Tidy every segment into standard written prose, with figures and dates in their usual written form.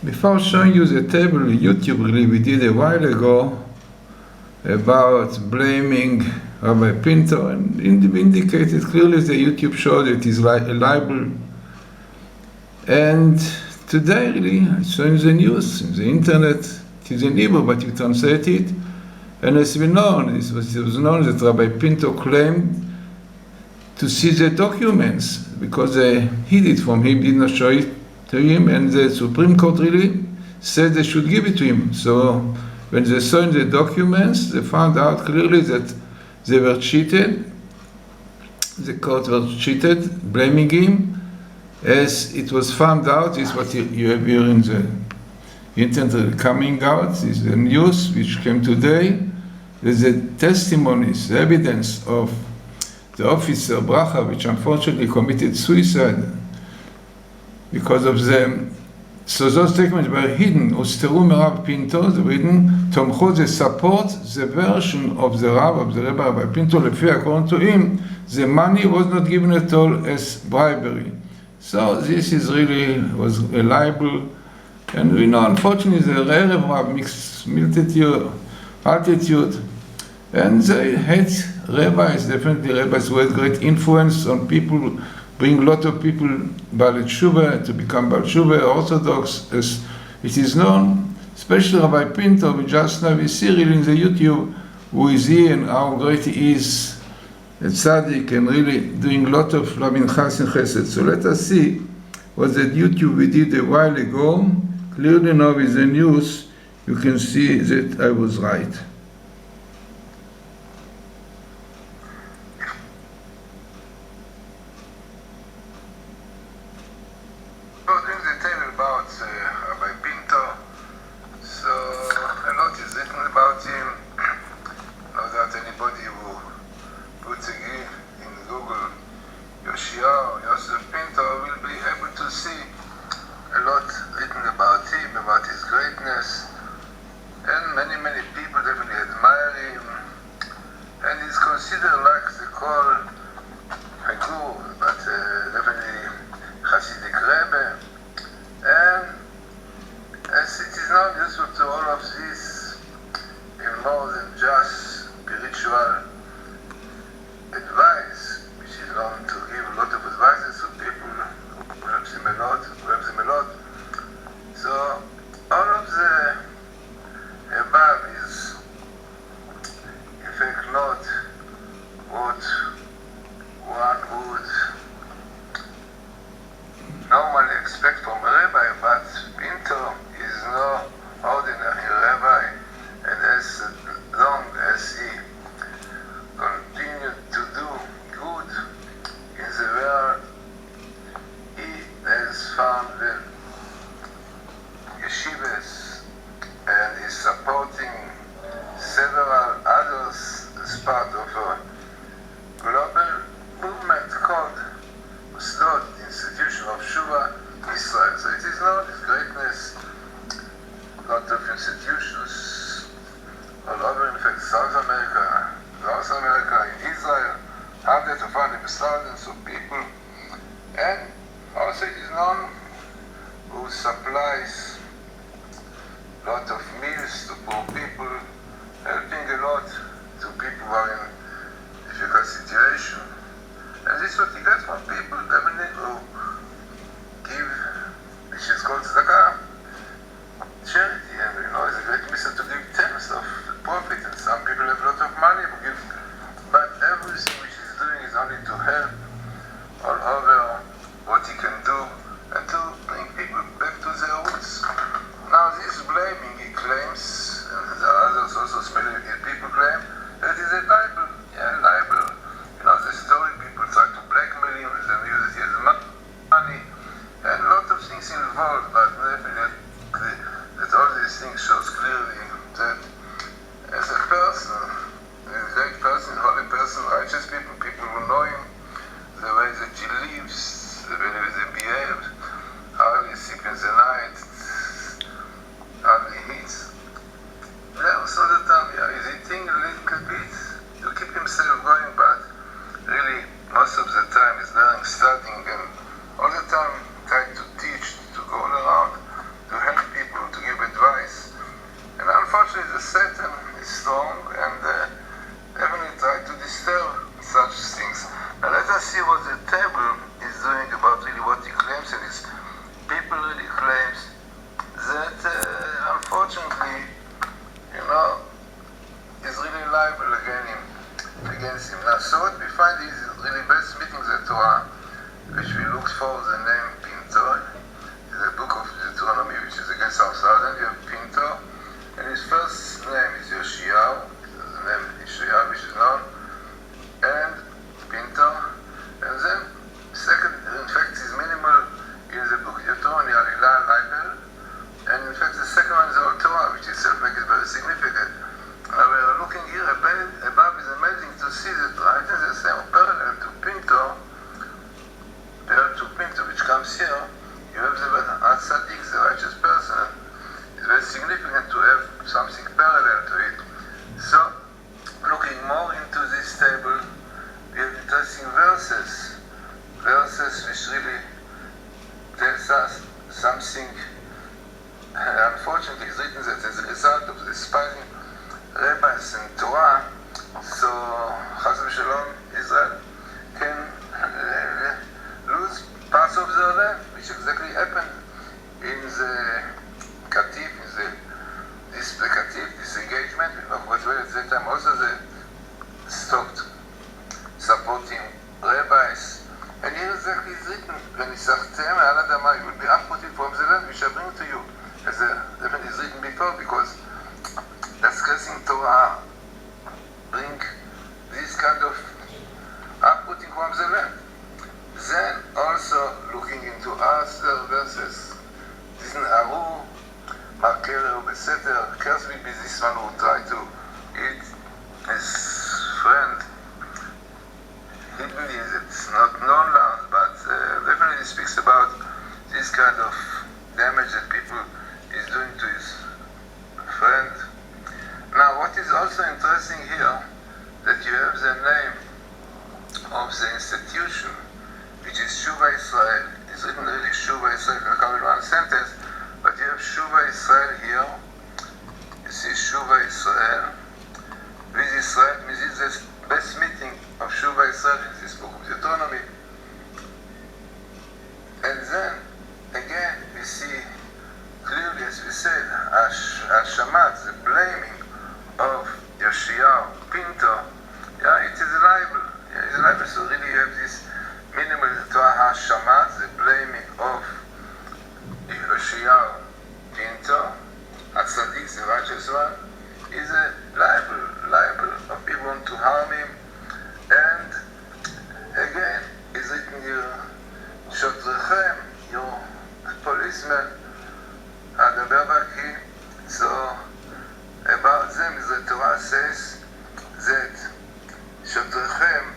Before showing you the table YouTube really we did a while ago about blaming Rabbi Pinto, and indicated clearly the YouTube show that it is a libel. And today really it's showing the news, in the internet, it is in Hebrew but you translate it, and as we know, it was known that Rabbi Pinto claimed to see the documents because they hid it from him, did not show it to him, and the Supreme Court really said they should give it to him. So when they saw in the documents, they found out clearly that they were cheated. The court was cheated, blaming him. As it was found out, is what you have here in the internet coming out, is the news which came today. There's the testimonies, the evidence of the officer Bracha, which unfortunately committed suicide because of them. So those statements were hidden. Usteru merab Pinto, the written, Tomcho, they support the version of the Rabbi Pinto, according to him, the money was not given at all as bribery. So this is really, was a libel. And we know, unfortunately, the Erev Rab mixed altitude, and they hate rabbis, definitely rabbis who had great influence on people, bring a lot of people Baalei Tshuva to become Baal Tshuva, Orthodox, as it is known, especially Rabbi Pinto. We just now we see really in the YouTube who is he and how great he is, a tzaddik, and really doing a lot of Rabin Chas and Chesed. So let us see what that YouTube we did a while ago. Clearly now with the news, you can see that I was right. Studying and all the time trying to teach, to go around, to help something, unfortunately, is written that as a result of despising rabbis and Torah, so Chas v'Shalom, Israel can lose parts of their land, which exactly happened in the Katif, the Katif disengagement of what well at that time also they stopped supporting rabbis. And here exactly is written, וניסחתם מעל אדמה, you will be uprooted from the land, we shall bring to you. As definitely is written before, because discussing Torah bring this kind of uprooting from the land. Then also looking into other verses, תזנערו מרקר בסתר, curse will be this one who try to eat his friend. Hiddenly, it's not known now, but definitely speaks about this kind of damage that people is doing to his friend. Now, what is also interesting here, that you have the name of the institution, which is Shuva Israel. It's written really Shuva Israel, can come in one sentence, but you have Shuva Israel here. You see Shuva Israel. With Israel means it's the best meeting of Shuva Israel in this book of Deuteronomy. And then, again, we see clearly, as we said, Hashamat, the blaming of Yoshiyahu, Pinto, it is a libel. It's a libel, so really you have this minimal Torah Hashamat, the blaming of Yoshiyahu, Pinto, Atzadik, the righteous one, is a libel of people want to harm him. And again, is written here, Shotrechem, your policemen, Adaber Baki. So about them, the Torah says that Shotrechem,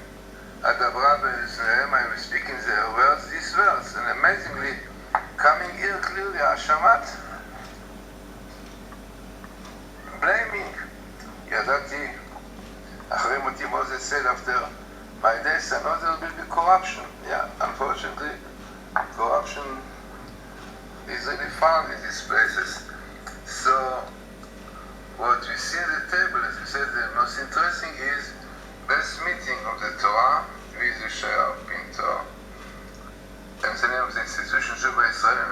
Adabra Be'eznehem, I was speaking their words, this verse, and amazingly, coming here clearly, Hashamat, blaming. Yadati, אחרי מותי Moses said after my death, I know there will be corruption. Yeah, unfortunately, corruption is really found in these places. So, what we see at the table, as we said, the most interesting is this meeting of the Torah with Yoshiyahu Pinto, and the name of the institution Shuva Israel, and